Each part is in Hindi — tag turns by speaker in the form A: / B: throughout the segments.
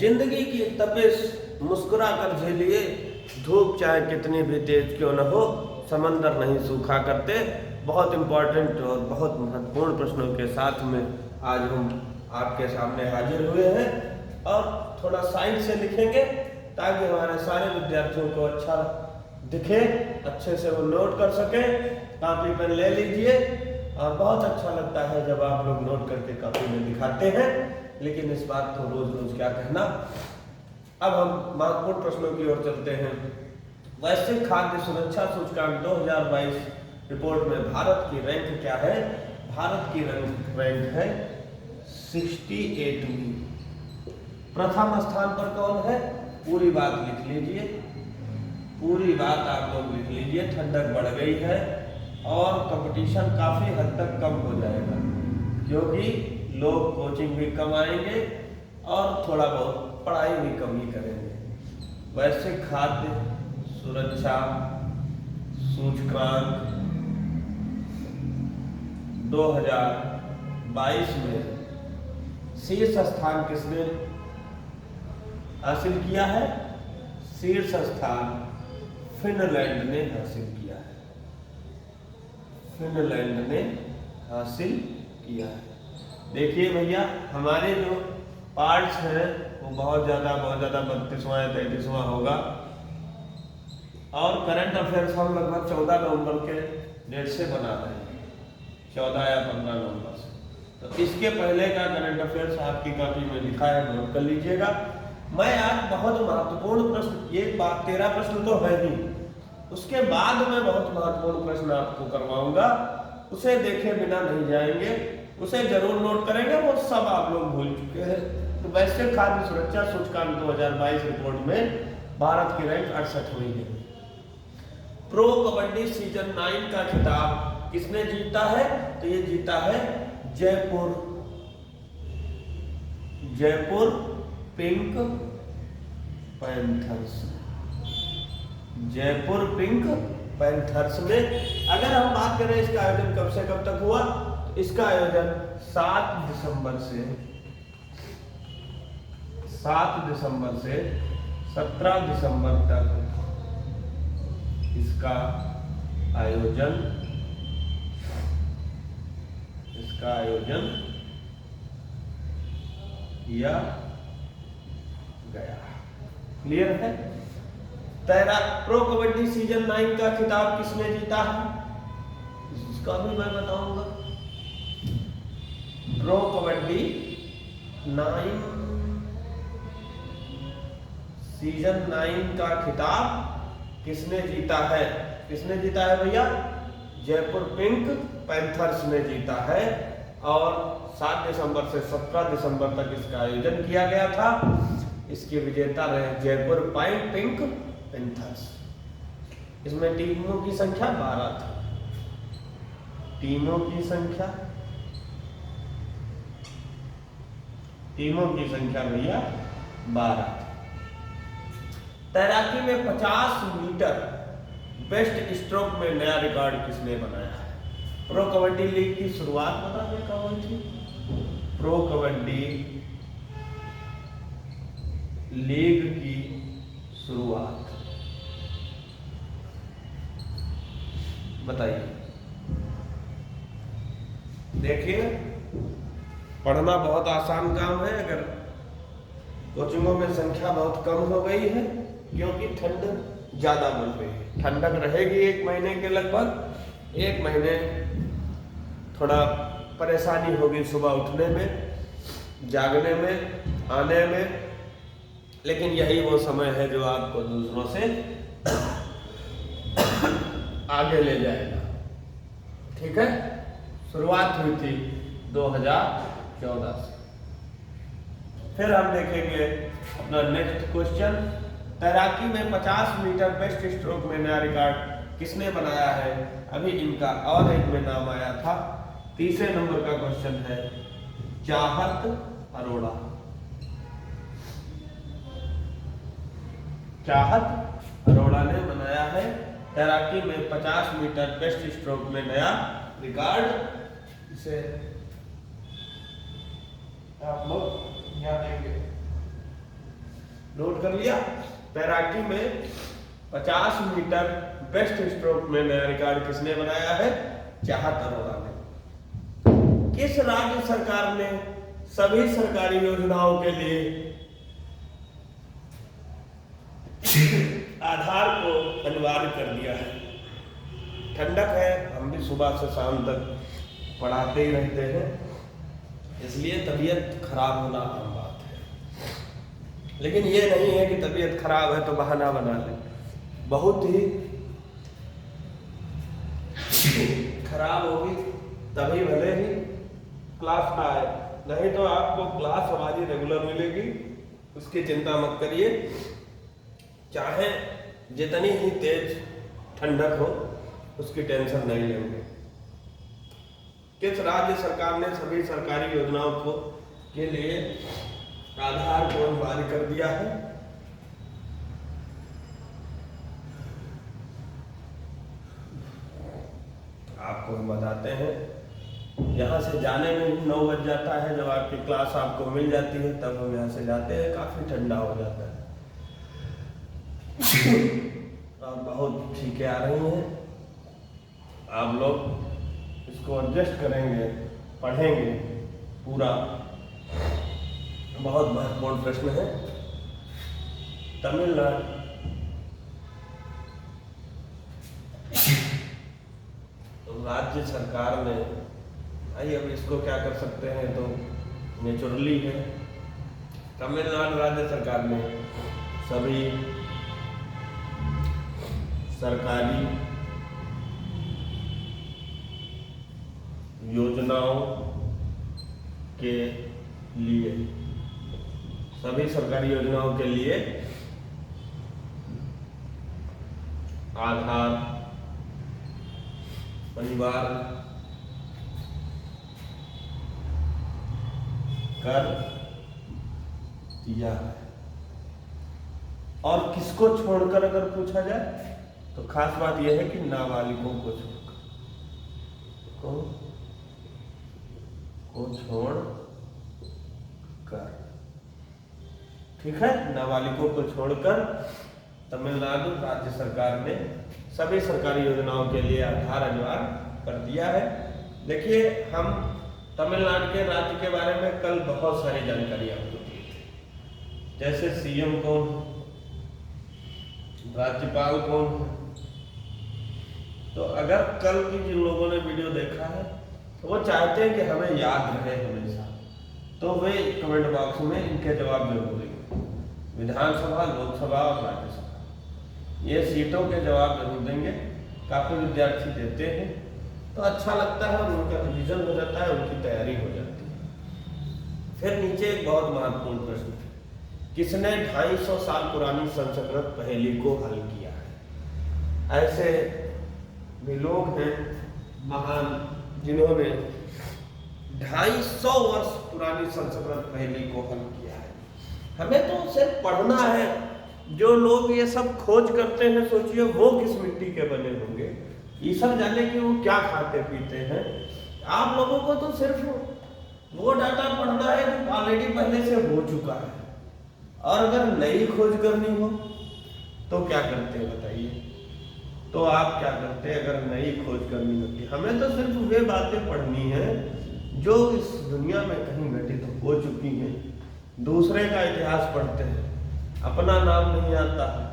A: जिंदगी की तपिश मुस्कुरा कर झेलिए, धूप चाहे कितनी भी तेज क्यों न हो, समंदर नहीं सूखा करते। बहुत इंपॉर्टेंट और बहुत महत्वपूर्ण प्रश्नों के साथ में आज हम आपके सामने हाजिर हुए हैं और थोड़ा साइड से लिखेंगे ताकि हमारे सारे विद्यार्थियों को अच्छा दिखे, अच्छे से वो नोट कर सके। कॉपी पेन ले लीजिए और बहुत अच्छा लगता है जब आप लोग नोट करके कॉपी में दिखाते हैं, लेकिन इस बात को रोज रोज क्या कहना। अब हम महत्वपूर्ण प्रश्नों की ओर चलते हैं। वैश्विक खाद्य सुरक्षा सूचकांक 2022 रिपोर्ट में भारत की रैंक क्या है? भारत की रैंक है 68वीं। प्रथम स्थान पर कौन है? पूरी बात लिख लीजिए, पूरी बात आप लोग लिख लीजिए। ठंडक बढ़ गई है और कंपटीशन काफी हद तक कम हो जाएगा, क्योंकि लोग कोचिंग भी कम आएंगे और थोड़ा बहुत पढ़ाई भी कम ही करेंगे। वैश्विक खाद्य सुरक्षा सूचकांक 2022 में शीर्ष स्थान किसने हासिल किया है? शीर्ष स्थान फिनलैंड ने हासिल किया है। फिनलैंड ने हासिल किया है। देखिए भैया, हमारे जो पार्ट्स हैं वो बहुत ज़्यादा 32वां या 33वां होगा और करंट अफेयर्स हम लगभग 14 नवंबर के डेट से बना रहे हैं, 14 या 15 नवंबर से। तो इसके पहले का करंट अफेयर्स आपकी कॉपी में लिखा है, नोट कर लीजिएगा। मैं आज बहुत महत्वपूर्ण प्रश्न, एक बात 13 प्रश्न तो है ही, उसके बाद मैं बहुत महत्वपूर्ण प्रश्न आपको करवाऊंगा, उसे देखे बिना नहीं जाएंगे, उसे जरूर नोट करेंगे, वो सब आप लोग भूल चुके हैं। तो वैश्विक खाद्य सुरक्षा सूचकांक 2022 रिपोर्ट में भारत की रैंक 68वीं है। प्रो कबड्डी सीजन 9 का खिताब किसने जीता है? तो ये जीता है Jaipur pink panthers. Jaipur pink panthers में अगर हम बात करें इसका आयोजन कब से कब तक हुआ, तो इसका आयोजन 7 दिसंबर से 17 दिसंबर तक इसका आयोजन किया गया। क्लियर है? प्रो कबड्डी सीजन 9 का खिताब किसने जीता है? इसका भी मैं बताऊंगा। प्रो कबड्डी 9 सीजन 9 का खिताब किसने जीता है? किसने जीता है भैया? जयपुर पिंक पैंथर्स ने जीता है और 7 दिसंबर से 17 दिसंबर तक इसका आयोजन किया गया था। इसके विजेता रहे जयपुर पिंक पैंथर्स। इसमें टीमों की संख्या 12 थी। टीमों की संख्या भैया 12 थी। तैराकी में 50 मीटर बेस्ट स्ट्रोक में नया रिकॉर्ड किसने बनाया है? प्रो कबड्डी लीग की शुरुआत पता है कब हुई थी? प्रो कबड्डी लीग की शुरुआत बताइए। देखिए, पढ़ना बहुत आसान काम है अगर कोचिंगों में संख्या बहुत कम हो गई है, क्योंकि ठंड ज्यादा बढ़ रही है। ठंडक रहेगी 1 महीने के लगभग। 1 महीने थोड़ा परेशानी होगी सुबह उठने में, जागने में, आने में, लेकिन यही वो समय है जो आपको दूसरों से आगे ले जाएगा। ठीक है? शुरुआत हुई थी 2014 से। फिर हम देखेंगे अपना नेक्स्ट क्वेश्चन। तैराकी में 50 मीटर बेस्ट स्ट्रोक में नया रिकॉर्ड किसने बनाया है? अभी इनका और एक में नाम आया था। तीसरे नंबर का क्वेश्चन है चाहत अरोड़ा। चाहत अरोड़ा ने बनाया है तैराकी में 50 मीटर बेस्ट स्ट्रोक में नया रिकॉर्ड। इसे आप लोग याद देंगे। नोट कर लिया। तैराकी में 50 मीटर बेस्ट स्ट्रोक में नया रिकॉर्ड किसने बनाया है? चाहत अरोड़ा ने। किस राज्य सरकार ने सभी सरकारी योजनाओं के लिए आधार को अनिवार्य कर दिया है? ठंडक है, हम भी सुबह से शाम तक पढ़ाते ही रहते हैं, इसलिए तबीयत खराब होना आम बात है। लेकिन ये नहीं है कि तबीयत खराब है तो बहाना बना ले। बहुत ही खराब होगी तभी भले ही क्लास ना आए, नहीं तो आपको क्लास हमारी रेगुलर मिलेगी, उसकी चिंता मत करिए। चाहे जितनी ही तेज ठंडक हो उसकी टेंशन नहीं लेंगे। किस राज्य सरकार ने सभी सरकारी योजनाओं को के लिए आधार को अनिवार्य कर दिया है? आपको हम बताते हैं। यहाँ से जाने में 9 बज जाता है, जब आपकी क्लास आपको मिल जाती है तब हम यहाँ से जाते हैं, काफी ठंडा हो जाता है। अब बहुत चीखें आ रही हैं, आप लोग इसको एडजस्ट करेंगे, पढ़ेंगे पूरा। बहुत महत्वपूर्ण प्रश्न है। तमिलनाडु राज्य सरकार ने, आइए अब इसको क्या कर सकते हैं, तो नेचुरली है। तमिलनाडु राज्य सरकार ने सभी सरकारी योजनाओं के लिए आधार अनिवार्य कर दिया है। और किसको छोड़कर अगर पूछा जाए तो खास बात यह है कि नाबालिगों को छोड़ कर, ठीक है, नाबालिगों को छोड़कर तमिलनाडु राज्य सरकार ने सभी सरकारी योजनाओं के लिए आधार अनिवार्य कर दिया है। देखिए, हम तमिलनाडु के राज्य के बारे में कल बहुत सारी जानकारी आपको दी थी, जैसे सीएम कौन, राज्यपाल कौन। तो अगर कल की जिन लोगों ने वीडियो देखा है तो वो चाहते हैं कि हमें याद रहे हमेशा, तो वे कमेंट बॉक्स में इनके जवाब जरूर देंगे। विधानसभा, लोकसभा और राज्यसभा, ये सीटों के जवाब जरूर देंगे। काफी विद्यार्थी देते हैं तो अच्छा लगता है, उनका रिवीजन हो जाता है, उनकी तैयारी हो जाती है। फिर नीचे एक बहुत महत्वपूर्ण प्रश्न है, किसने 250 साल पुरानी संस्कृत पहेली को हल किया है? ऐसे भी लोग हैं महान जिन्होंने 250 वर्ष पुरानी संस्कृत पहेली को हल किया है। हमें तो सिर्फ पढ़ना है। जो लोग ये सब खोज करते हैं, सोचिए वो किस मिट्टी के बने होंगे, ईश्वर जाने कि वो क्या खाते पीते हैं। आप लोगों को तो सिर्फ वो डाटा पढ़ना है जो ऑलरेडी पहले से हो चुका है, और अगर नई खोज करनी हो तो क्या करते हैं बताइए? तो आप क्या करते हैं अगर नई खोज करनी होती? हमें तो सिर्फ वे बातें पढ़नी है जो इस दुनिया में कहीं घटित हो चुकी हैं। दूसरे का इतिहास पढ़ते हैं, अपना नाम नहीं आता है,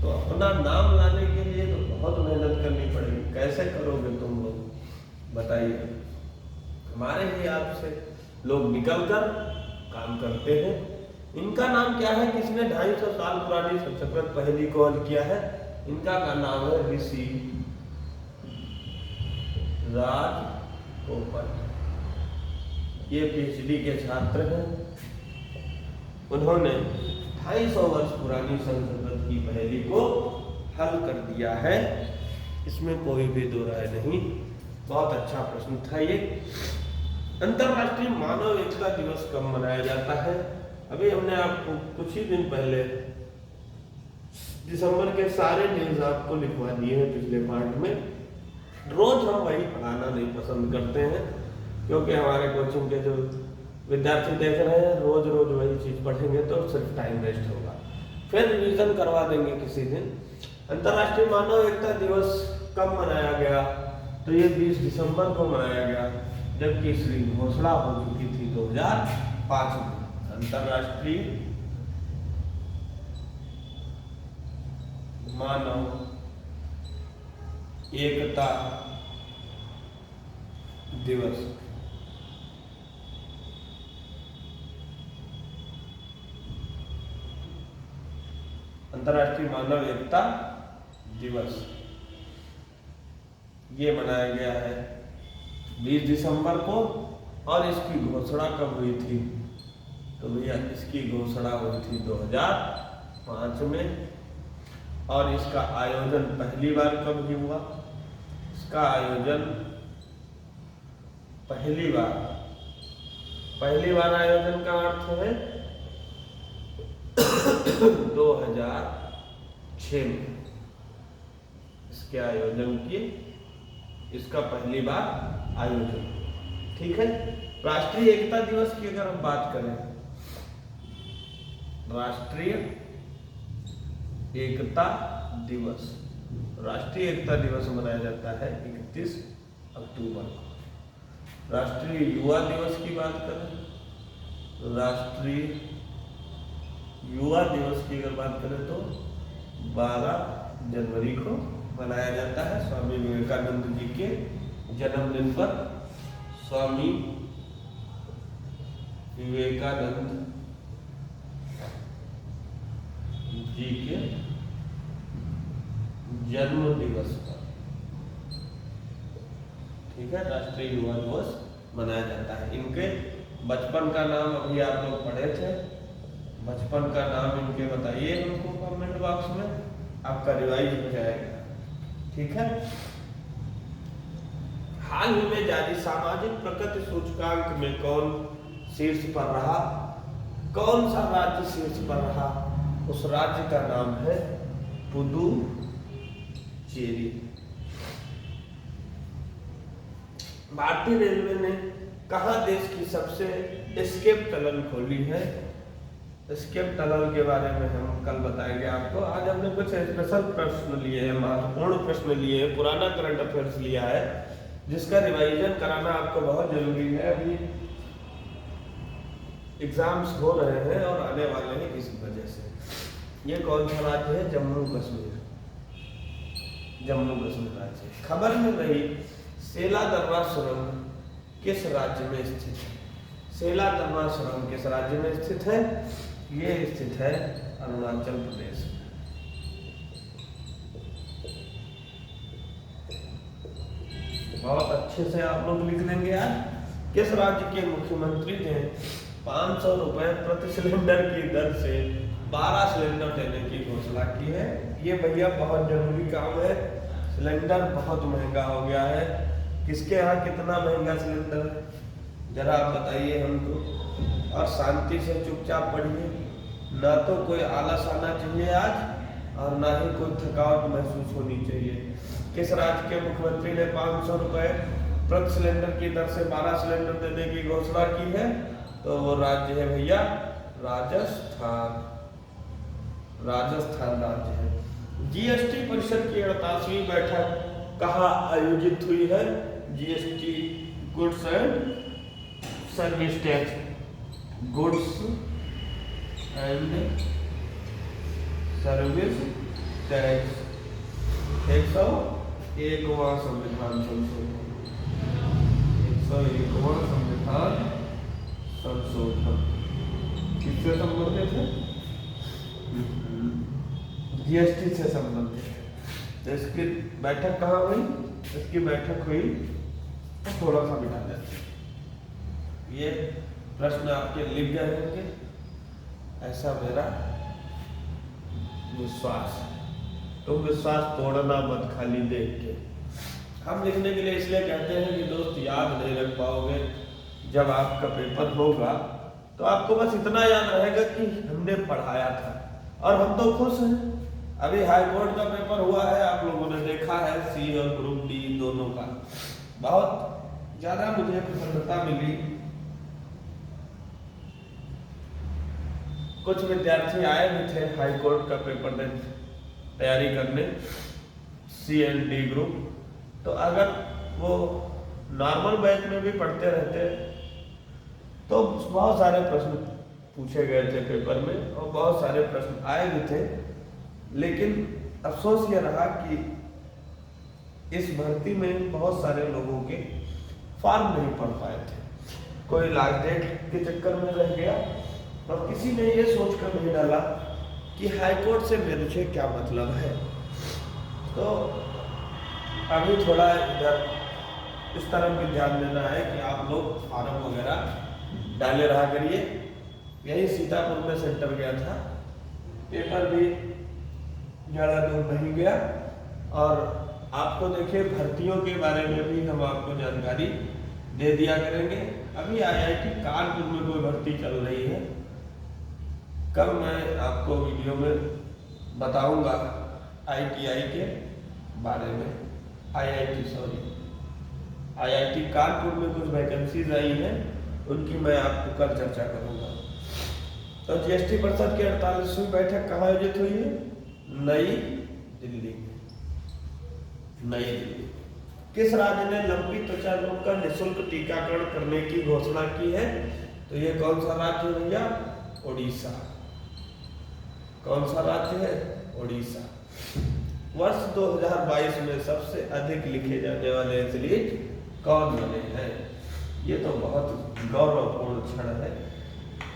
A: तो अपना नाम लाने के लिए तो बहुत मेहनत करनी पड़ेगी। कैसे करोगे तुम लोग बताइए? हमारे ही आपसे लोग निकल कर काम करते हैं। इनका नाम क्या है? किसने 250 साल पुरानी संस्कृत पहेली को हल किया है? इनका का नाम है ऋषि राजगोपाल। ये पीएचडी के छात्र हैं। उन्होंने 250 वर्ष पुरानी संस्कृत की पहेली को हल कर दिया है, इसमें कोई भी दो राय नहीं। बहुत अच्छा प्रश्न था ये। अंतरराष्ट्रीय मानव एकता दिवस कब मनाया जाता है? अभी हमने आपको कुछ ही दिन पहले दिसंबर के सारे न्यूज आपको लिखवा दिए हैं पिछले पार्ट में। रोज हम वही पढ़ाना नहीं पसंद करते हैं, क्योंकि हमारे कोचिंग के जो विद्यार्थी देख रहे हैं रोज रोज वही चीज पढ़ेंगे तो सिर्फ टाइम वेस्ट होगा। फिर रिवीजन करवा देंगे किसी दिन। अंतर्राष्ट्रीय मानव एकता दिवस कब मनाया गया? तो ये 20 दिसंबर को मनाया गया, जबकि इसकी घोषणा हो चुकी थी 2005 में। अंतर्राष्ट्रीय मानव एकता दिवस अंतर्राष्ट्रीय मानव एकता दिवस ये मनाया गया है 20 दिसंबर को। और इसकी घोषणा कब हुई थी? तो भैया इसकी घोषणा हुई थी 2005 में। और इसका आयोजन पहली बार कब ही हुआ? इसका आयोजन पहली बार आयोजन का अर्थ है 2006 में इसके आयोजन किए, इसका पहली बार आयोजन। ठीक है। राष्ट्रीय एकता दिवस की अगर हम बात करें, राष्ट्रीय एकता दिवस मनाया जाता है 31 अक्टूबर को। राष्ट्रीय युवा दिवस की बात करें, राष्ट्रीय युवा दिवस की अगर बात करें तो 12 जनवरी को मनाया जाता है स्वामी विवेकानंद जी के जन्मदिन पर। स्वामी विवेकानंद जी के जन्म दिवस पर, ठीक है, राष्ट्रीय युवा दिवस मनाया जाता है। इनके बचपन का नाम अभी आप लोग पढ़े थे, बचपन का नाम इनके बताइए हमको कमेंट बॉक्स में, आपका रिवाइज हो जाएगा। ठीक है। हाल ही में जारी सामाजिक प्रगति सूचकांक में कौन शीर्ष पर रहा? कौन सा राज्य शीर्ष पर रहा? उस राज्य का नाम है पुदुचेरी। भारतीय रेलवे ने कहां देश की सबसे एस्केप टनल खोली है? एस्केप टनल के बारे में हम कल बताएंगे आपको। आज हमने कुछ स्पेशल प्रश्न लिए हैं, महत्वपूर्ण प्रश्न लिए हैं, पुराना करंट अफेयर्स लिया है, जिसका रिवाइजन कराना आपको बहुत जरूरी है। अभी एग्जाम्स हो रहे हैं और आने वाले हैं, इस वजह से। ये कौन सा राज्य है? जम्मू कश्मीर। जम्मू कश्मीर राज्य। खबर में रही सेला दरबार सुरंग किस राज्य में स्थित है? सेला दरबार सुरंग किस राज्य में स्थित है? ये स्थित है अरुणाचल प्रदेश में। बहुत अच्छे से आप लोग लिख लेंगे यार। किस राज्य के मुख्यमंत्री ने 500 रुपए प्रति सिलेंडर की दर से 12 सिलेंडर देने की घोषणा की है? ये भैया बहुत जरूरी काम है। सिलेंडर बहुत महंगा हो गया है। किसके यहाँ कितना महंगा सिलेंडर है जरा आप बताइए हमको। और शांति से चुपचाप पढ़िए, ना तो कोई आलस आना चाहिए आज और ना ही कोई थकावट महसूस होनी चाहिए। किस राज्य के मुख्यमंत्री ने 500 रुपए प्रति सिलेंडर की दर से 12 सिलेंडर देने की घोषणा की है? तो वो राज्य है भैया राजस्थान। राजस्थान राज्य है। जीएसटी परिषद की 48वीं बैठक कहाँ आयोजित हुई है? GST goods and service tax, goods and service tax 101वां संविधान संशोधन, 101वां संविधान संशोधन किससे संबंधित है? जीएसटी से संबंधित है। तो इसकी बैठक कहाँ हुई? इसकी बैठक हुई, तो थोड़ा सा बिठा देते हैं। ये प्रश्न आपके लिख गए होंगे, ऐसा मेरा विश्वास है। तुम विश्वास तोड़ना मत खाली देख के। हम लिखने के लिए इसलिए कहते हैं कि दोस्त याद नहीं रख पाओगे। जब आपका पेपर होगा तो आपको बस इतना याद रहेगा कि हमने पढ़ाया था, और हम तो खुश हैं। अभी हाई कोर्ट का पेपर हुआ है, आप लोगों ने देखा है, सी और ग्रुप डी दोनों का। बहुत ज़्यादा मुझे प्रसन्नता मिली कुछ विद्यार्थी आए भी थे हाई कोर्ट का पेपर दे तैयारी करने, CND ग्रुप। तो अगर वो नॉर्मल बैच में भी पढ़ते रहते तो बहुत सारे प्रश्न पूछे गए थे पेपर में और बहुत सारे प्रश्न आए भी थे, लेकिन अफसोस ये रहा कि इस भर्ती में बहुत सारे लोगों के फॉर्म नहीं पढ़ पाए थे। कोई लास्ट डेट के चक्कर में रह गया और किसी ने ये सोचकर नहीं डाला कि हाई कोर्ट से मुझे क्या मतलब है। तो अभी थोड़ा इधर इस तरफ भी ध्यान देना है कि आप लोग फॉर्म वगैरह डाले रहा करिए। यही सीतापुर में सेंटर गया था, पेपर भी ज़्यादा दूर नहीं गया। और आपको देखिए भर्तियों के बारे में भी हम आपको जानकारी दे दिया करेंगे। अभी IIT कानपुर में कोई भर्ती चल रही है, कल मैं आपको वीडियो में बताऊंगा ITI के बारे में। IIT कानपुर में कुछ वैकेंसीज आई हैं, उनकी मैं आपको कल चर्चा करूंगा। तो GST परिषद की 48वीं बैठक कहाँ आयोजित हुई है? नई दिल्ली में। नई दिल्ली। किस राज्य ने लंबी त्वचा रोग का निःशुल्क टीकाकरण करने की घोषणा की है? तो ये कौन सा राज्य है भैया? ओडिशा। कौन सा राज्य है? ओडिशा। वर्ष 2022 में सबसे अधिक लिखे जाने वाले एथलीट कौन बने हैं? ये तो बहुत गौरवपूर्ण क्षण है।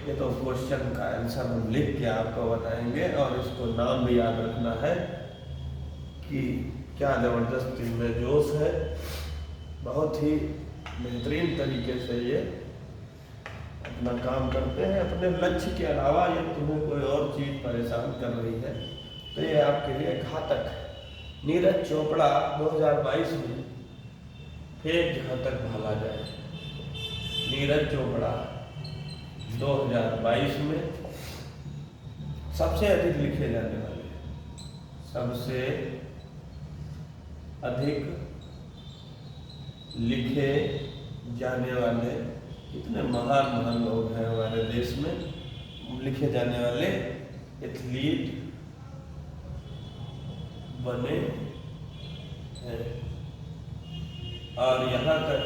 A: ये तो क्वेश्चन का आंसर हम लिख के आपको बताएंगे और इसको नाम भी याद रखना है कि क्या जबरदस्त इनमें जोश है। बहुत ही बेहतरीन तरीके से ये अपना काम करते हैं। अपने लक्ष्य के अलावा ये तुम्हें कोई और चीज परेशान कर रही है तो ये आपके लिए घातक है। नीरज चोपड़ा 2022 में फिर जहाँ तक भाला जाए, नीरज चोपड़ा 2022 में सबसे अधिक लिखे जाने वाले, सबसे अधिक लिखे जाने वाले कितने महान लोग हैं हमारे देश में। लिखे जाने वाले एथलीट बने हैं। और यहाँ तक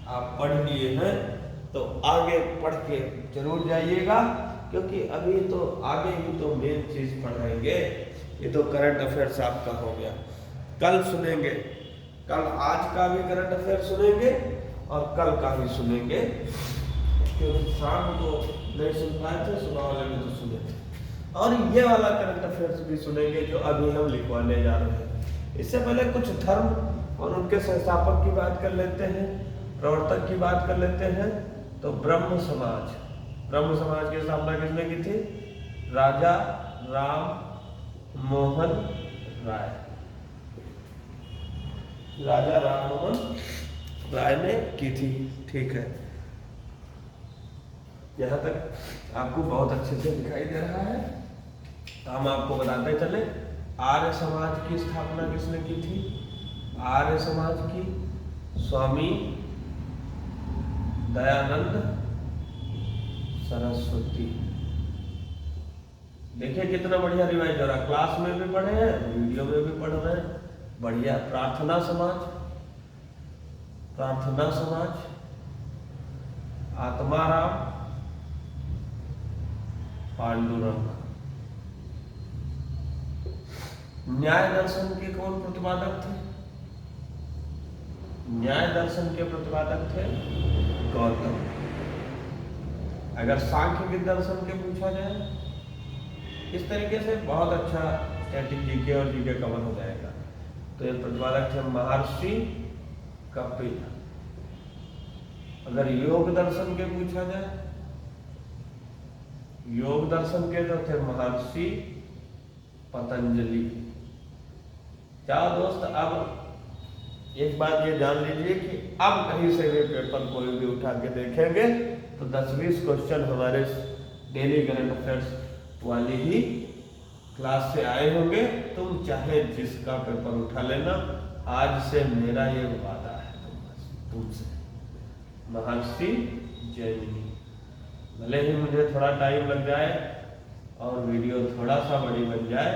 A: आप पढ़ लिए हैं तो आगे पढ़ के जरूर जाइएगा, क्योंकि अभी तो आगे ही तो मेन चीज पढ़ाएंगे। ये तो करंट अफेयर्स आपका हो गया, कल सुनेंगे, कल आज का भी करंट अफेयर सुनेंगे और कल का भी सुनेंगे, क्योंकि शाम को नहीं सुन पाए थे, सुबह वाले में तो सुने थे। और ये वाला करंट अफेयर्स भी सुनेंगे जो अभी हम लिखवाने जा रहे हैं। इससे पहले कुछ धर्म और उनके संस्थापक की बात कर लेते हैं, प्रवर्तक की बात कर लेते हैं। तो ब्रह्म समाज की स्थापना किसने की थी? राजा राम मोहन राय। राजा राम मोहन राय ने की थी। ठीक है, यहाँ तक आपको बहुत अच्छे से दिखाई दे रहा है। हम आपको बताते चले आर्य समाज की स्थापना किसने की थी? आर्य समाज की स्वामी दयानंद सरस्वती। देखिए कितना बढ़िया रिवाइज हो रहा, क्लास में भी पढ़े हैं, वीडियो में भी पढ़ रहे हैं, बढ़िया। प्रार्थना समाज आत्माराम पांडुरंग। न्याय दर्शन के कौन प्रतिपादक थे? न्याय दर्शन के प्रतिपादक थे गौतम। अगर सांख्य के दर्शन के पूछा जाए, इस तरीके से बहुत अच्छा स्टैटिक जीके और जीके कवर हो जाएगा। तो ये प्रतिपादक थे महर्षि कपिल। अगर योग दर्शन के पूछा जाए, योग दर्शन के जो थे महर्षि पतंजलि। क्या दोस्त, अब एक बात ये जान लीजिए कि अब कहीं से भी पेपर कोई भी उठा के देखेंगे तो 10-20 क्वेश्चन हमारे डेली करंट अफेयर्स वाली ही क्लास से आए होंगे। तुम चाहे जिसका पेपर उठा लेना, आज से मेरा ये वादा है तुमसे। महर्षि जैमिनी, भले ही मुझे थोड़ा टाइम लग जाए, और वीडियो थोड़ा सा बड़ी बन जाए,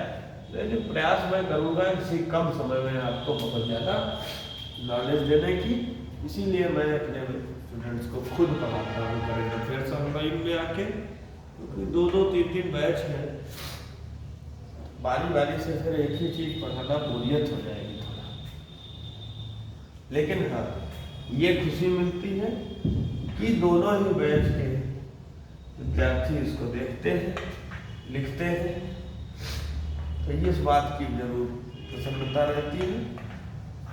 A: लेकिन प्रयास मैं करूँगा इसी कम समय में आपको बहुत ज़्यादा नॉलेज देने की। इसीलिए मैं अपने स्टूडेंट्स को खुद पढ़ाता हूँ करंट अफेयर्स ऑनलाइन में आके, क्योंकि 2-2, 3-3 बैच है, बारी बारी से फिर एक ही चीज़ पढ़ाना बोरियत हो जाएगी थोड़ा। लेकिन हाँ, ये खुशी मिलती है कि दोनों ही बैच के विद्यार्थी इसको देखते हैं, लिखते हैं, तो इस बात की जरूर प्रसन्नता रहती है।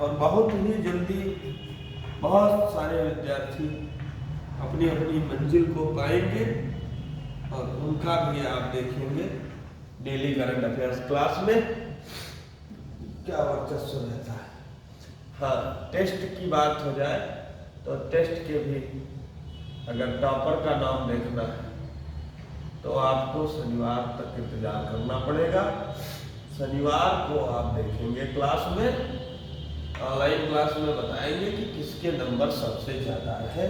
A: और बहुत ही जल्दी बहुत सारे विद्यार्थी अपनी अपनी मंजिल को पाएंगे और उनका भी आप देखेंगे डेली करंट अफेयर्स क्लास में क्या वर्चस्व रहता है। हाँ, टेस्ट की बात हो जाए तो टेस्ट के भी अगर टॉपर का नाम देखना है तो आपको शनिवार तक इंतजार करना पड़ेगा। शनिवार को आप देखेंगे क्लास में, ऑनलाइन क्लास में बताएंगे कि किसके नंबर सबसे ज़्यादा है।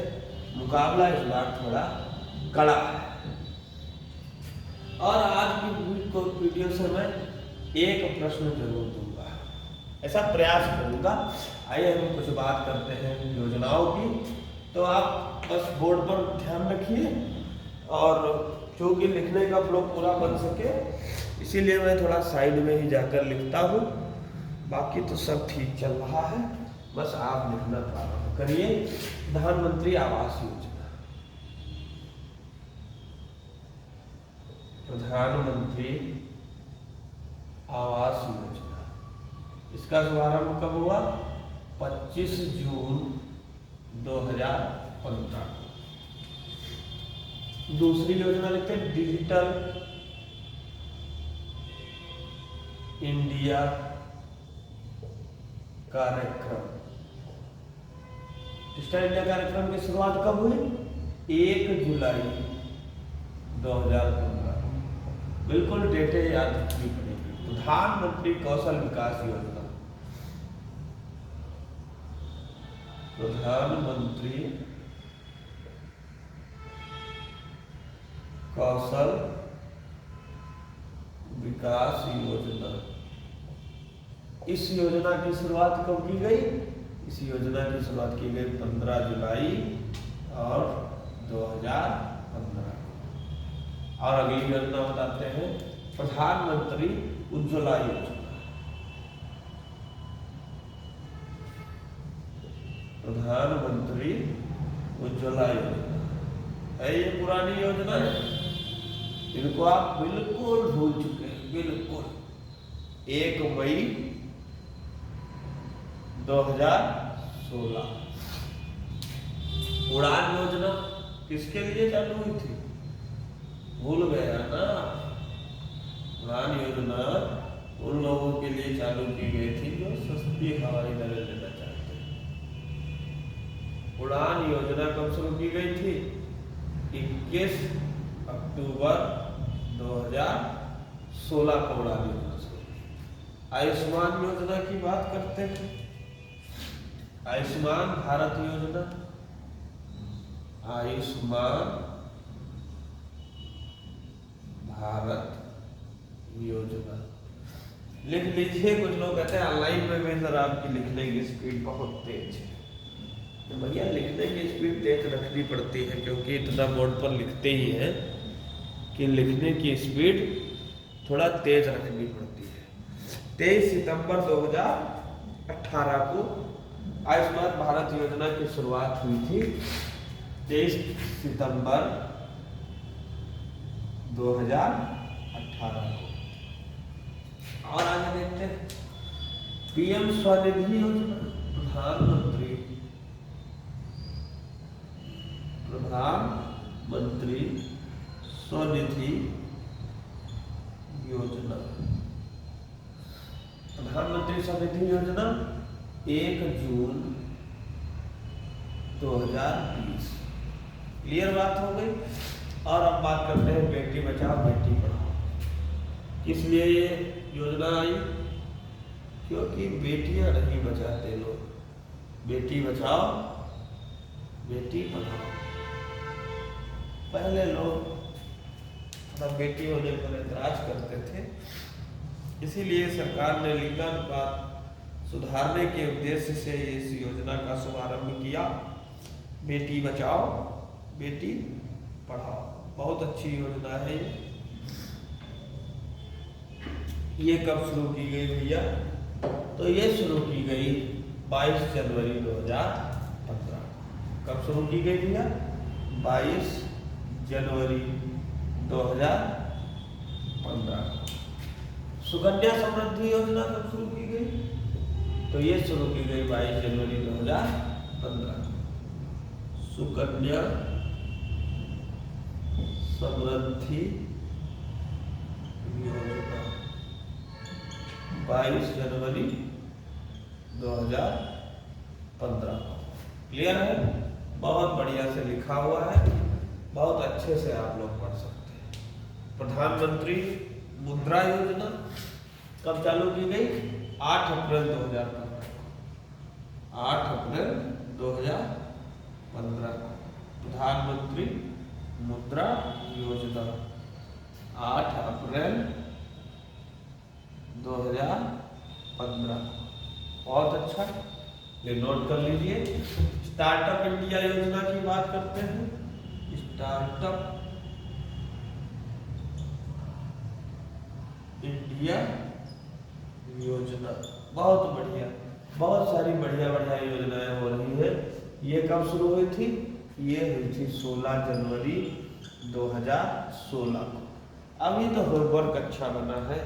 A: मुकाबला इस बार थोड़ा कड़ा है। और आज की वीडियो से मैं एक प्रश्न जरूर दूंगा, ऐसा प्रयास करूंगा। आइए हम कुछ बात करते हैं योजनाओं की। तो आप बस बोर्ड पर ध्यान रखिए, और क्योंकि लिखने का फ्लो पूरा बन सके इसीलिए मैं थोड़ा साइड में ही जाकर लिखता हूँ। बाकी तो सब ठीक चल रहा है, बस आप लिखना प्रारंभ करिए। प्रधानमंत्री आवास योजना, प्रधानमंत्री आवास योजना, इसका शुभारंभ कब हुआ? 25 जून 2015। दूसरी योजना लिखते हैं डिजिटल इंडिया कार्यक्रम। डिजिटल इंडिया कार्यक्रम की शुरुआत कब हुई? 1 जुलाई 2015। बिल्कुल डेटे याद रखनी पड़ेगी। प्रधानमंत्री कौशल विकास योजना, प्रधानमंत्री कौशल विकास योजना। इस योजना की शुरुआत कब की गई? इस योजना की शुरुआत की गई 15 जुलाई और 2015। और अगली योजना बताते हैं प्रधानमंत्री उज्ज्वला योजना। प्रधानमंत्री उज्ज्वला योजना है, ये पुरानी योजना है, इनको आप बिल्कुल भूल चुके हैं, बिल्कुल। 1 मई 2016। उड़ान योजना किसके लिए चालू हुई थी? भूल गया ना? उड़ान योजना उन लोगों के लिए चालू की गई थी जो सस्ती हवाई दलें लेना चाहते हैं। उड़ान योजना कब शुरू की गई थी? 21 अक्टूबर 2016 को उड़ान योजना शुरू। आयुष्मान योजना की बात करते हैं। आयुष्मान भारत योजना, आयुष्मान भारत योजना लिख लीजिए। कुछ लोग कहते हैं ऑनलाइन में भी सर आपकी लिखने की स्पीड बहुत तेज है। तो भैया लिखने की स्पीड तेज रखनी पड़ती है, क्योंकि इतना बोर्ड पर लिखते ही हैं कि लिखने की स्पीड थोड़ा तेज रखनी पड़ती है। 23 सितंबर 2018 को आयुष्मान भारत योजना की शुरुआत हुई थी। 23 सितंबर 2018 को। और आगे देखते हैं पीएम स्वनिधि योजना, प्रधानमंत्री स्वनिधि योजना। प्रधानमंत्री स्वनिधि योजना 1 जून 2020। क्लियर बात हो गई। और अब बात करते हैं बेटी बचाओ बेटी पढ़ाओ। किस लिए ये योजना आई? क्योंकि बेटियां नहीं बचाते लोग। बेटी बचाओ बेटी पढ़ाओ। पहले लोग मतलब बेटी होने पर ऐतराज करते थे। इसीलिए सरकार ने लिंगानुपात सुधारने के उद्देश्य से इस योजना का शुभारंभ किया। बेटी बचाओ बेटी पढ़ाओ, बहुत अच्छी योजना है ये कब शुरू की गई भैया? तो ये शुरू की गई 22 जनवरी 2015। कब शुरू की गई भैया? 22 जनवरी 2015। सुकन्या समृद्धि योजना कब शुरू की गई? तो ये शुरू की गई 22 जनवरी 2015। सुकन्या समृद्धि योजना 22 जनवरी 2015। क्लियर है? बहुत बढ़िया से लिखा हुआ है, बहुत अच्छे से आप लोग पढ़ सकते हैं। प्रधानमंत्री मुद्रा योजना कब चालू की गई? 8 अप्रैल 2015। 8 अप्रैल 2015 प्रधानमंत्री मुद्रा योजना 8 अप्रैल 2015। बहुत अच्छा, ये नोट कर लीजिए। स्टार्टअप इंडिया योजना की बात करते हैं। स्टार्टअप इंडिया योजना बहुत बढ़िया, बहुत सारी बढ़िया बढ़िया योजनाएं हो रही है। ये कब शुरू हुई थी? ये हुई थी 16 जनवरी 2016 को। अभी तो होमवर्क अच्छा बना है,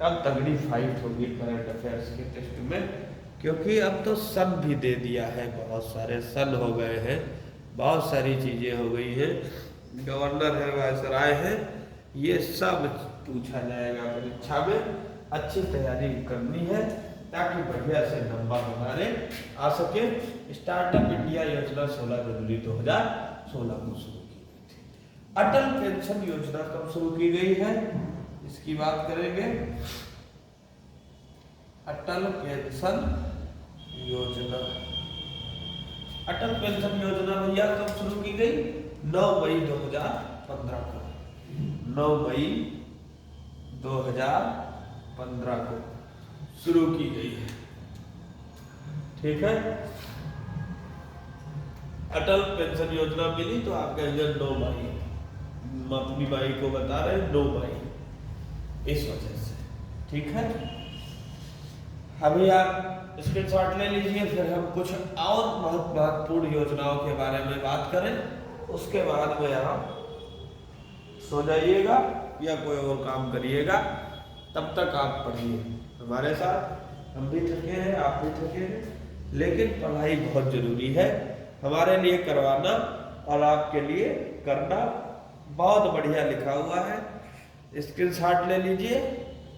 A: अब तगड़ी फाइट होगी करंट अफेयर्स के टेस्ट में, क्योंकि अब तो सन भी दे दिया है, बहुत सारे सन हो गए हैं, बहुत सारी चीजें हो गई हैं, गवर्नर है, वायसराय है, ये सब पूछा जाएगा परीक्षा में। अच्छी तैयारी करनी है ताकि बढ़िया से नंबर हमारे आ सके। स्टार्टअप इंडिया योजना 16 जनवरी 2016 को शुरू की गई थी। अटल पेंशन योजना कब शुरू की गई है? इसकी बात करेंगे। अटल पेंशन योजना, अटल पेंशन योजना भैया कब शुरू की गई? 9 मई 2015 को। 9 मई 2015 को शुरू की गई है। ठीक है, अटल पेंशन योजना मिली तो आप कहेंगे 9 मई, अपनी माई को बता रहे 9 मई, इस वजह से। ठीक है, अभी आप स्क्रीनशॉट ले लीजिए, फिर हम कुछ और बहुत महत्वपूर्ण योजनाओं के बारे में बात करें, उसके बाद में आप सो जाइएगा या कोई और काम करिएगा। तब तक आप पढ़िए हमारे साथ, हम भी थके हैं, आप भी थके हैं, लेकिन पढ़ाई बहुत जरूरी है हमारे लिए करवाना और आपके लिए करना। बहुत बढ़िया लिखा हुआ है, स्क्रीनशॉट ले लीजिए।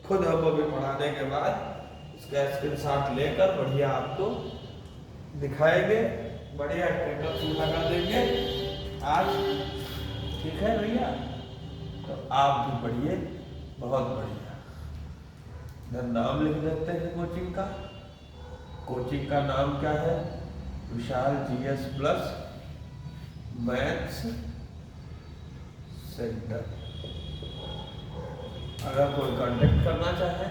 A: खुद हम अभी पढ़ाने के बाद इसका स्क्रीनशॉट लेकर बढ़िया आपको दिखाएंगे, बढ़िया स्टेटस लगा देंगे आज। ठीक है भैया, तो आप भी पढ़िए, बहुत बढ़िया। इधर नाम लिख देते हैं कोचिंग का। कोचिंग का नाम क्या है? विशाल जीएस प्लस मैथ्स सेंटर। अगर कोई कांटेक्ट करना चाहे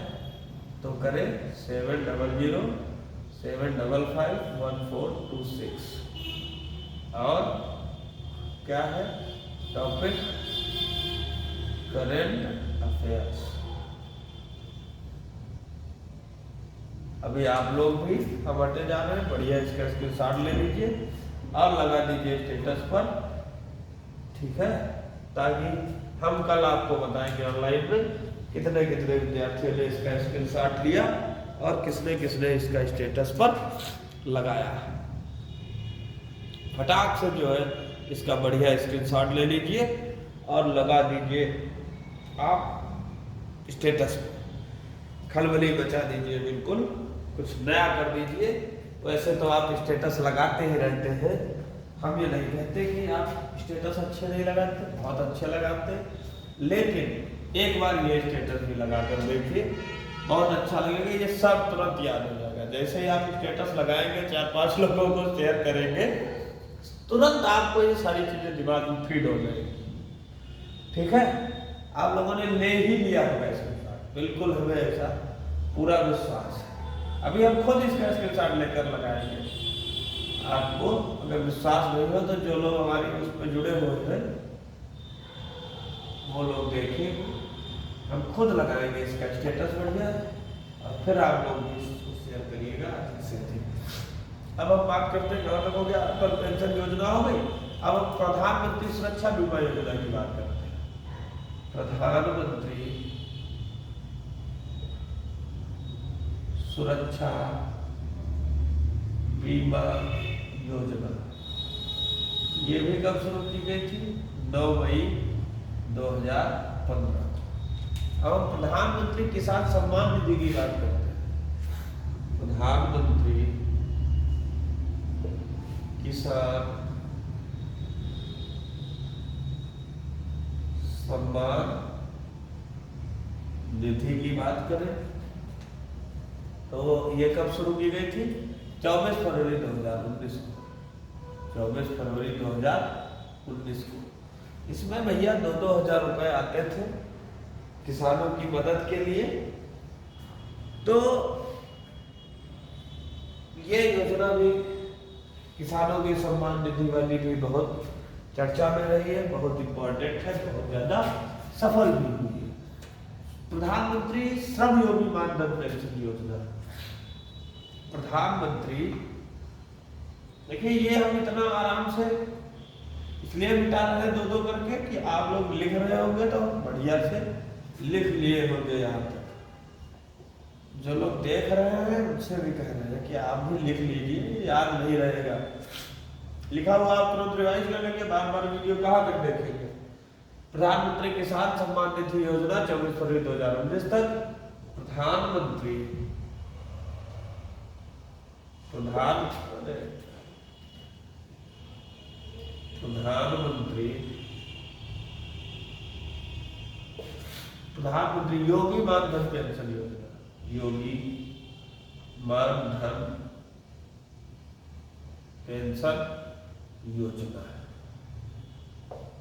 A: तो करें 7007551426। और क्या है टॉपिक? Current affairs. अभी आप लोग भी हम हटे जा रहे हैं, बढ़िया इसका स्क्रीनशॉट ले लीजिए और लगा दीजिए स्टेटस पर। ठीक है, ताकि हम कल आपको बताएंगे ऑनलाइन में कितने कितने विद्यार्थियों ने इसका स्क्रीनशॉट लिया और किसने किसने इसका स्टेटस पर लगाया। फटाक से जो है इसका बढ़िया स्क्रीनशॉट ले लीजिए और लगा दीजिए आप स्टेटस पर। खलबली बचा दीजिए, बिल्कुल कुछ नया कर दीजिए। वैसे तो आप स्टेटस लगाते ही रहते हैं, हम ये नहीं कहते कि आप स्टेटस अच्छे नहीं लगाते, बहुत अच्छे लगाते, लेकिन एक बार ये स्टेटस भी लगा कर देखिए, बहुत अच्छा लगेगा। ये सब तुरंत याद हो जाएगा। जैसे ही आप स्टेटस लगाएंगे, 4-5 लोगों को शेयर करेंगे, तुरंत आपको ये सारी चीजें दिमाग में फीड हो जाएगी। ठीक है, आप लोगों ने ले ही लिया होगा स्क्रीनशॉट, बिल्कुल हमें ऐसा पूरा विश्वास है। अभी हम खुद इसका स्क्रीनशॉट लेकर लगाएंगे। आपको अगर विश्वास नहीं हो तो जो लोग हमारी उस पर जुड़े हुए हैं वो लोग देखिए, हम खुद लगाएंगे इसका स्टेटस बढ़िया, और फिर आप लोग भी इसको शेयर करिएगा अधिक से अधिक। अब हम बात करते हैं, कहाँ तक हो गया, अटल पेंशन योजना हो गई। अब हम प्रधानमंत्री सुरक्षा बीमा योजना की बात करते हैं। प्रधानमंत्री सुरक्षा बीमा योजना, ये भी कब शुरू की गई थी? 9 मई 2015। अब हम प्रधानमंत्री किसान सम्मान निधि की बात करते हैं। प्रधानमंत्री किसान सम्मान निधि की बात करें तो ये कब शुरू की गई थी? 24 फरवरी 2019 को। 24 फरवरी 2019 को। इसमें भैया 2-2 हजार रुपए आते थे किसानों की मदद के लिए। तो ये योजना भी, किसानों की सम्मान निधि वाली भी बहुत चर्चा में रही है, बहुत इंपॉर्टेंट है, बहुत ज्यादा सफल भी हुई है। प्रधानमंत्री श्रम योगी मानधन पेंशन योजना, प्रधानमंत्री, देखिए ये हम इतना आराम से इसलिए मिटा रहे हैं 2-2 करके कि आप लोग लिख रहे होंगे तो बढ़िया से लिख लिए होंगे। यहाँ तक जो लोग देख रहे हैं उनसे भी कह रहे हैं कि आप भी लिख लीजिए, याद नहीं रहेगा। लिखा हुआ आप तुरंत रिवाइज कर लेंगे, बार बार वीडियो कहाँ तक देखेंगे। प्रधानमंत्री किसान सम्मान निधि योजना 24 फरवरी 2019 तक। प्रधानमंत्री योगी मानधन पेंशन योजना, योगी मानधन पेंशन योजना है।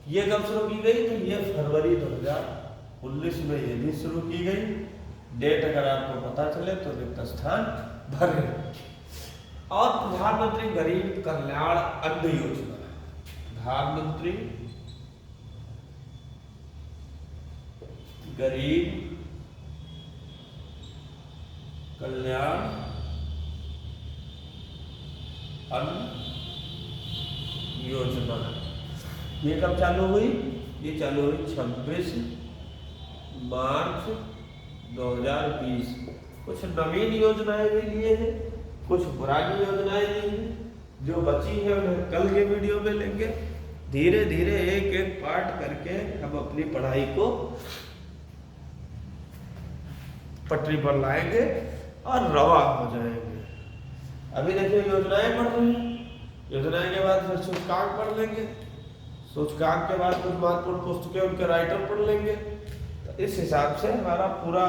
A: ये कब शुरू की गई? तो ये फरवरी 2019 में ये भी शुरू की गई। डेट अगर आपको पता चले तो रिक्त स्थान भरें। और प्रधानमंत्री गरीब कल्याण अन्न योजना, प्रधानमंत्री गरीब कल्याण अन्न योजना, ये कब चालू हुई? ये चालू हुई 26 मार्च 2020। कुछ नवीन योजनाएं भी लिए हैं, कुछ पुरानी योजनाएं ली हैं। जो बची है उन्हें कल के वीडियो में लेंगे। धीरे धीरे एक एक पार्ट करके हम अपनी पढ़ाई को पटरी पर लाएंगे और रवा हो जाएंगे। अभी देखिए योजनाएं पढ़ रहे हैं, योजनाएं के बाद फिर सूचकांक पढ़ लेंगे, सूचकांक के बाद कुछ महत्वपूर्ण पुस्तकें उनके राइटर पढ़ लेंगे। तो इस हिसाब से हमारा पूरा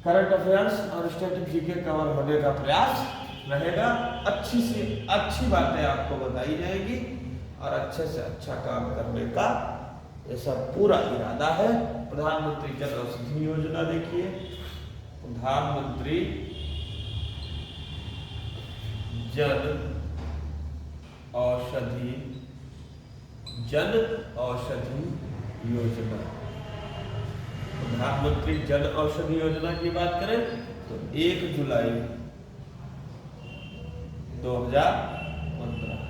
A: करंट अफेयर्स और स्टैटिक जीके कवर होने का प्रयास रहेगा। अच्छी से अच्छी बातें आपको बताई जाएगी और अच्छे से अच्छा काम करने का ऐसा पूरा इरादा है। प्रधानमंत्री जन औषधि योजना देखिए, प्रधानमंत्री जन औषधि योजना, प्रधानमंत्री जन औषधि योजना की बात करें तो 1 जुलाई 2015,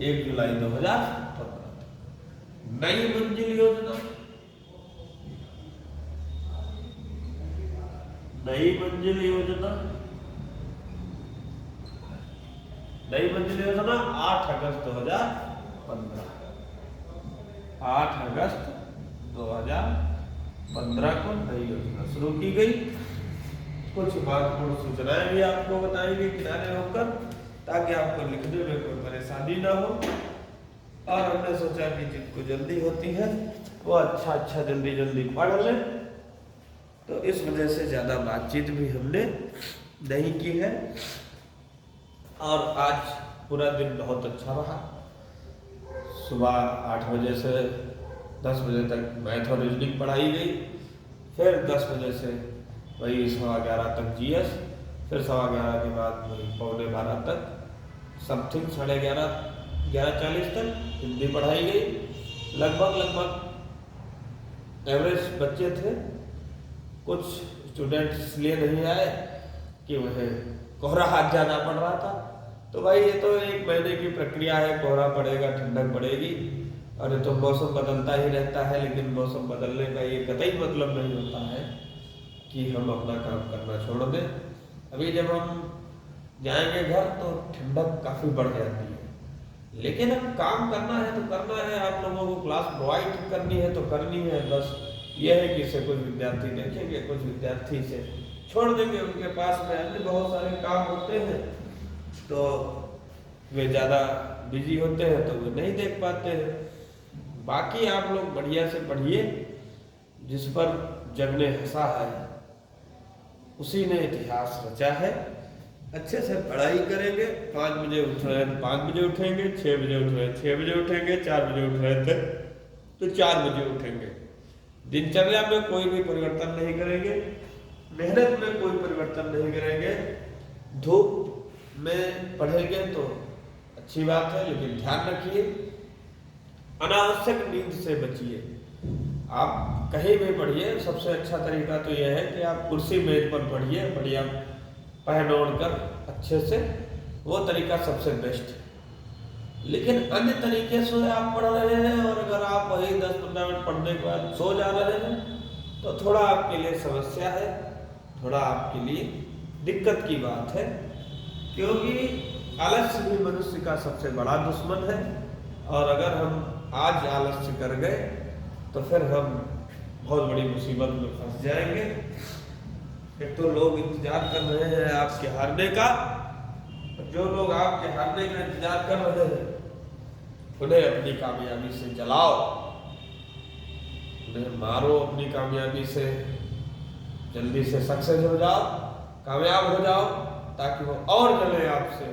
A: 1 जुलाई 2015। नई मंजिल योजना, नई मंजिल योजना 8 अगस्त 2015, 8 अगस्त 2015 को नई योजना शुरू की गई। कुछ महत्वपूर्ण सूचनाएं भी आपको बताएंगे किनारे होकर, ताकि आपको लिखने में कोई परेशानी ना हो। और हमने सोचा कि जिनको जल्दी होती है वो अच्छा जल्दी जल्दी पढ़ ले, तो इस वजह से ज़्यादा बातचीत भी हमने नहीं की है। और आज पूरा दिन बहुत अच्छा रहा। सुबह 8 बजे से 10 बजे तक मैथ और रीजनिंग पढ़ाई गई। फिर 10 बजे से वही 11:15 तक जीएस, फिर 11:15 के बाद वही 11:45 तक समथिंग 11:30-11:40 तक हिंदी पढ़ाई गई। लगभग एवरेज बच्चे थे। कुछ स्टूडेंट्स इसलिए नहीं आए कि वह कोहरा हाथ ज़्यादा पड़ रहा था। तो भाई ये तो 1 महीने की प्रक्रिया है, कोहरा पड़ेगा, ठंडक पड़ेगी, और ये तो मौसम बदलता ही रहता है। लेकिन मौसम बदलने का ये कतई मतलब नहीं होता है कि हम अपना काम करना छोड़ दें। अभी जब हम जाएंगे घर तो ठंडक काफ़ी बढ़ जाती है, लेकिन अब काम करना है तो करना है। आप लोगों को क्लास प्रोवाइड करनी है तो करनी है। बस यह है कि इसे कुछ विद्यार्थी देखेंगे, कुछ विद्यार्थी से छोड़ देंगे। उनके पास में अन्य बहुत सारे काम होते हैं तो वे ज़्यादा बिजी होते हैं तो वे नहीं देख पाते हैं। बाकी आप लोग बढ़िया से पढ़िए। जिस पर जग ने हंसा है उसी ने इतिहास रचा है। अच्छे से पढ़ाई करेंगे। 5 बजे उठ रहे हैं तो 5 बजे उठेंगे, 6 बजे उठ रहे हैं 6 बजे उठेंगे, 4 बजे उठ रहे थे तो 4 बजे उठेंगे। दिनचर्या में कोई भी परिवर्तन नहीं करेंगे, मेहनत में कोई परिवर्तन नहीं करेंगे। धूप में पढ़ेंगे तो अच्छी बात है, लेकिन ध्यान रखिए अनावश्यक नींद से बचिए। आप कहीं भी पढ़िए, सबसे अच्छा तरीका तो यह है कि आप कुर्सी मेज पर पढ़िए, बढ़िया पहन ओढ़ कर अच्छे से, वो तरीका सबसे बेस्ट है। लेकिन अन्य तरीके से आप पढ़ रहे हैं और अगर आप वही 10-15 मिनट पढ़ने के बाद सो जा रहे हैं तो थोड़ा आपके लिए समस्या है, थोड़ा आपके लिए दिक्कत की बात है। क्योंकि आलस्य भी मनुष्य का सबसे बड़ा दुश्मन है, और अगर हम आज आलस्य कर गए तो फिर हम बहुत बड़ी मुसीबत में फंस जाएंगे। एक तो लोग इंतजार कर रहे हैं आपके हारने का, जो लोग आपके हारने का इंतजार कर रहे हैं उन्हें अपनी कामयाबी से जलाओ, उन्हें मारो अपनी कामयाबी से। जल्दी से सक्सेस हो जाओ, कामयाब हो जाओ, ताकि वो और जले आपसे,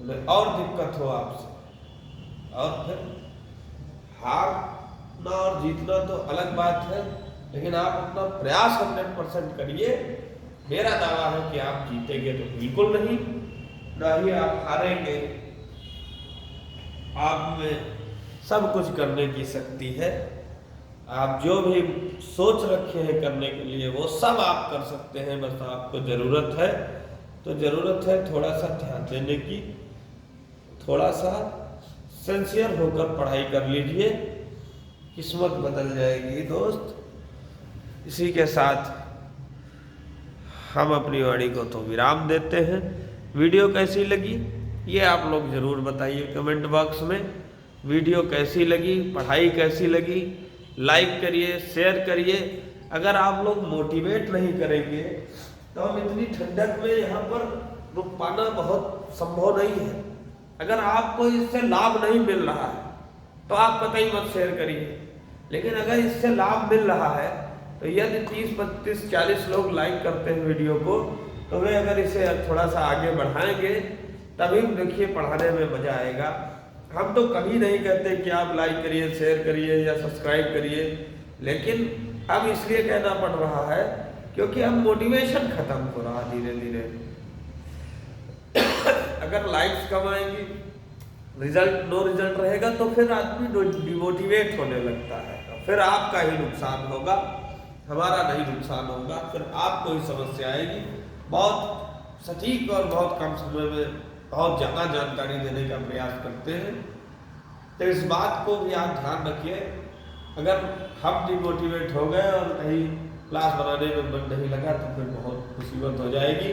A: उन्हें और दिक्कत हो आपसे। और फिर हारना और जीतना तो अलग बात है, लेकिन आप अपना प्रयास 100% करिए। मेरा दावा है कि आप जीतेंगे तो बिल्कुल नहीं, ना ही आप हारेंगे। आप में सब कुछ करने की शक्ति है। आप जो भी सोच रखे हैं करने के लिए वो सब आप कर सकते हैं। बस आपको ज़रूरत है, तो ज़रूरत है थोड़ा सा ध्यान देने की, थोड़ा सा सिंसियर होकर पढ़ाई कर लीजिए, किस्मत बदल जाएगी दोस्त। इसी के साथ हम अपनी वाणी को तो विराम देते हैं। वीडियो कैसी लगी ये आप लोग ज़रूर बताइए कमेंट बॉक्स में। वीडियो कैसी लगी, पढ़ाई कैसी लगी, लाइक करिए, शेयर करिए। अगर आप लोग मोटिवेट नहीं करेंगे तो हम इतनी ठंडक में यहाँ पर रुक पाना बहुत संभव नहीं है। अगर आपको इससे लाभ नहीं मिल रहा है तो आप कतई मत शेयर करिए। लेकिन अगर इससे लाभ मिल रहा है तो यदि 30, 32, 40 लोग लाइक करते हैं वीडियो को, तो वे अगर इसे थोड़ा सा आगे बढ़ाएंगे तभी देखिए पढ़ाने में मजा आएगा। हम तो कभी नहीं कहते कि आप लाइक करिए, शेयर करिए या सब्सक्राइब करिए, लेकिन अब इसलिए कहना पड़ रहा है क्योंकि अब मोटिवेशन खत्म हो रहा धीरे धीरे। अगर लाइक्स कम आएंगी, नो रिजल्ट रहेगा तो फिर आदमी डिमोटिवेट होने लगता है, फिर आपका ही नुकसान होगा, हमारा नहीं नुकसान होगा। फिर आपको ही समस्या आएगी। बहुत सटीक और बहुत कम समय में बहुत ज़्यादा जानकारी देने का प्रयास करते हैं, तो इस बात को भी आप ध्यान रखिए। अगर हम डिमोटिवेट हो गए और कहीं क्लास बनाने में मन नहीं लगा तो फिर बहुत मुसीबत हो जाएगी।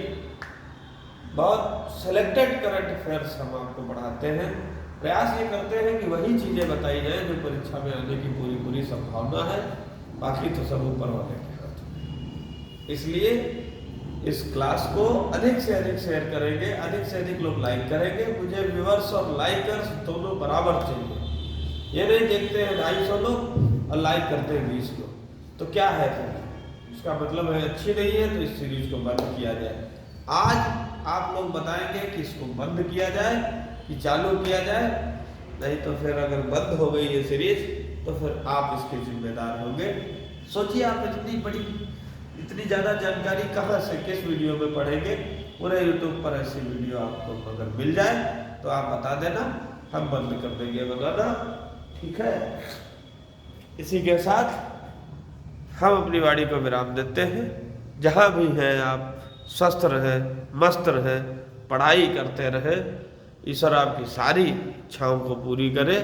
A: बहुत सेलेक्टेड करंट अफेयर्स हम आपको पढ़ाते हैं। प्रयास ये करते हैं कि वही चीज़ें बताई जाए जो परीक्षा में आने की पूरी संभावना है, बाकी तो सब ऊपर वाले के हाथ में। इसलिए इस क्लास को अधिक से अधिक शेयर करेंगे, अधिक से अधिक लोग लाइक करेंगे। मुझे व्यूअर्स और लाइकर्स दोनों बराबर चाहिए। ये नहीं देखते हैं 250 लोग और लाइक करते हैं 20 लोग, तो क्या है फिर? इसका मतलब है अच्छी नहीं है तो इस सीरीज को बंद किया जाए। आज आप लोग बताएंगे कि इसको बंद किया जाए कि चालू किया जाए, नहीं तो फिर अगर बंद हो गई ये सीरीज तो फिर आप इसके जिम्मेदार होंगे। सोचिए आप इतनी ज़्यादा जानकारी कहाँ से, किस वीडियो में पढ़ेंगे? पूरे यूट्यूब पर ऐसी वीडियो आपको अगर मिल जाए तो आप बता देना, हम बंद कर देंगे बताना, ठीक है। इसी के साथ हम अपनी वाणी को विराम देते हैं। जहाँ भी हैं आप स्वस्थ रहें, मस्त रहें, पढ़ाई करते रहें। ईश्वर आपकी सारी इच्छाओं को पूरी करे।